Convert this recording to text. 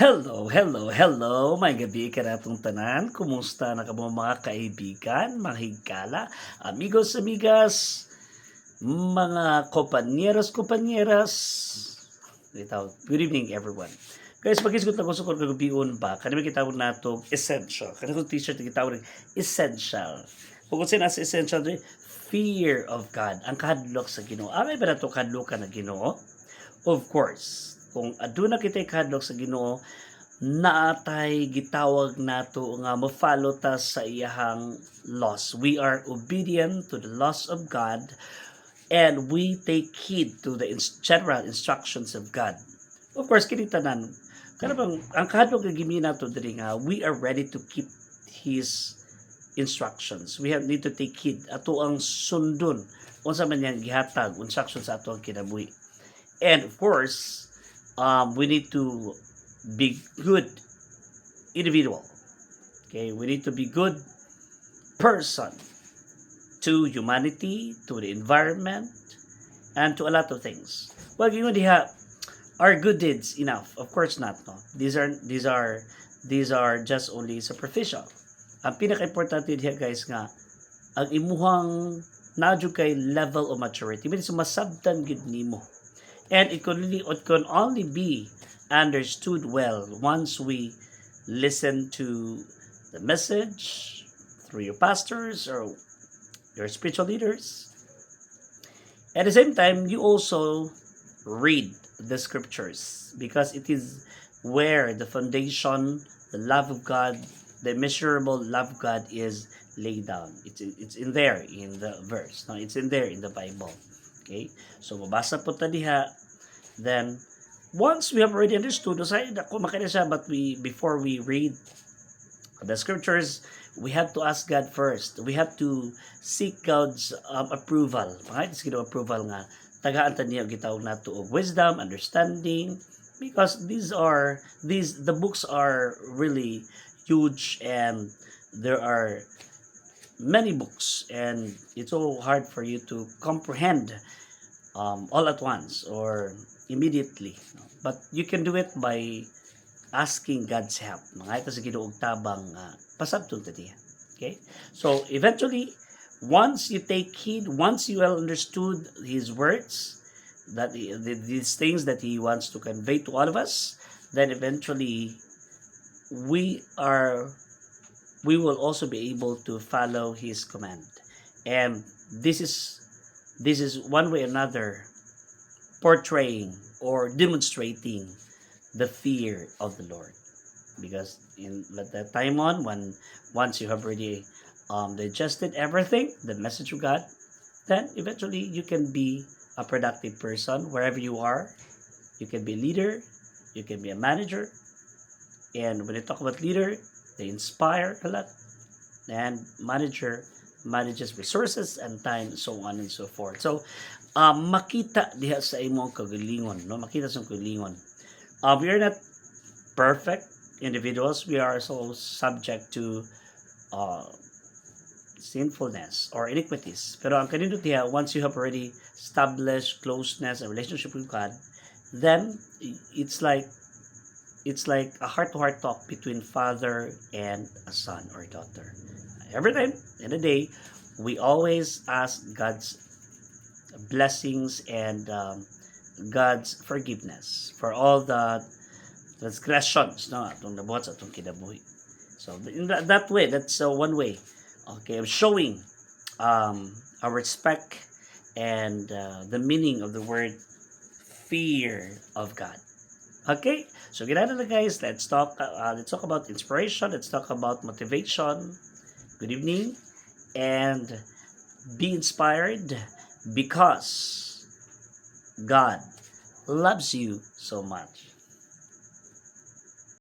Hello, may gabi ka natong tanan. Kumusta na ka mga kaibigan, mga higala, amigos, amigas, mga kompanyeros. Good evening everyone. Guys, mag-isgot na ko sa kagabion ba? Kanina kitawag na ito essential. Kanina ko t-shirt na kitawag essential. Kung sa nasa essential, fear of God. Ang kahadlok sa Ginoo. Amay ba na ito kahadlokan na Ginoo? Of course, kung aduna kita'y kahadlok sa Ginoo, naatay gitawag nato nga mo-follow ta sa iyahang laws. We are obedient to the laws of God and we take heed to the general instructions of God. Of course, kini tanan kanang ang kahadlok nga gimi nato diri nga we are ready to keep His instructions. We need to take heed ato ang sundon unsa man yang gihatag instructions sa ato ang kinabuhi. And of course, we need to be good individual. Okay, we need to be good person to humanity, to the environment, and to a lot of things. Well, you know, are good deeds enough? Of course not. No, these are just only superficial. Ang pinaka-importante diha guys nga ang imuhang nadyo kay level of maturity. Meaning sumasabtan gid nimo. And it can only be understood well once we listen to the message through your pastors or your spiritual leaders. At the same time, you also read the scriptures because it is where the foundation, the love of God, the immeasurable love of God is laid down. It's in there in the verse. No, it's in there in the Bible. Okay? So, mabasa po ta diha. Then, once we have already understood, but before we read the scriptures, we have to ask God first. We have to seek God's approval. Pangayat is approval nga. Tagaan ta niya gitawag nato of wisdom, understanding, because the books are really huge and there are many books and it's so hard for you to comprehend all at once or immediately. But you can do it by asking God's help. Mga ito sa ginuog tabang pasabtong tadi. Okay? So eventually, once you take heed, once you well understood His words, that these things that He wants to convey to all of us, then eventually we will also be able to follow His command. And this is one way or another portraying or demonstrating the fear of the Lord. Because at that time once you have already digested everything, the message of God, then eventually you can be a productive person wherever you are. You can be a leader, you can be a manager. And when you talk about leader, they inspire a lot. And manager manages resources and time, so on and so forth. So, makita diha sa imong kagalingon, no? Makita sa kagalingon. We are not perfect individuals. We are also subject to sinfulness or iniquities. Pero ang kanindot diha, once you have already established closeness and relationship with God, then it's like a heart-to-heart talk between father and a son or daughter. Every time in the day, we always ask God's blessings and God's forgiveness for all the transgressions atong nabuhat sa atong kinabuhi. So in that way, that's one way, okay, of showing our respect and the meaning of the word fear of God. Okay, so ginana na guys, let's talk about inspiration, let's talk about motivation. Good evening, and be inspired because God loves you so much.